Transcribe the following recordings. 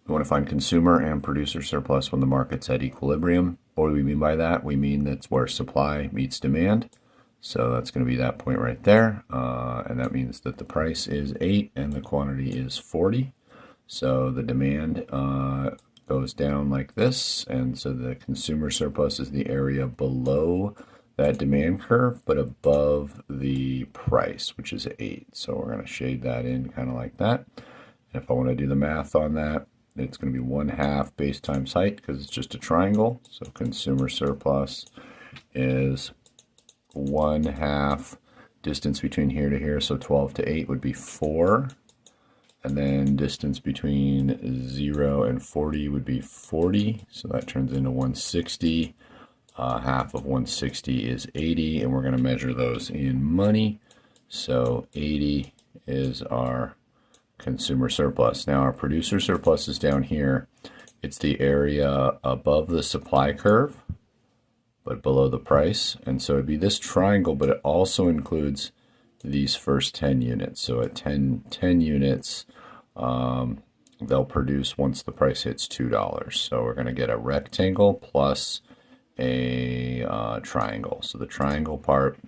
We want to find consumer and producer surplus when the market's at equilibrium. What do we mean by that? We mean that's where supply meets demand. So that's going to be that point right there. And that means that the price is 8 and the quantity is 40. So the demand goes down like this. And so the consumer surplus is the area below that demand curve, but above the price, which is 8. So we're going to shade that in kind of like that. And if I want to do the math on that, it's going to be 1/2 base times height because it's just a triangle. So consumer surplus is 1/2 distance between here to here. So 12 to 8 would be 4. And then distance between 0 and 40 would be 40. So that turns into 160. Half of 160 is 80. And we're going to measure those in money. So 80 is our consumer surplus. Now our producer surplus is down here. It's the area above the supply curve, but below the price. And so it'd be this triangle, but it also includes these first 10 units. So at 10 units, they'll produce once the price hits $2. So we're going to get a rectangle plus a triangle. So the triangle part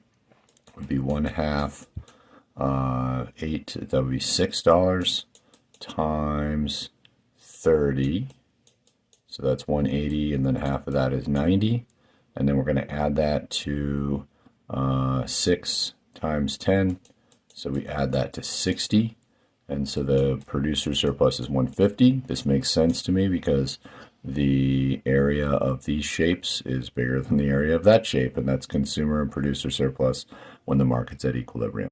would be 1/2 8, that would be $6 times 30. So that's 180, and then half of that is 90. And then we're going to add that to 6 times 10. So we add that to 60. And so the producer surplus is 150. This makes sense to me because the area of these shapes is bigger than the area of that shape, and that's consumer and producer surplus when the market's at equilibrium.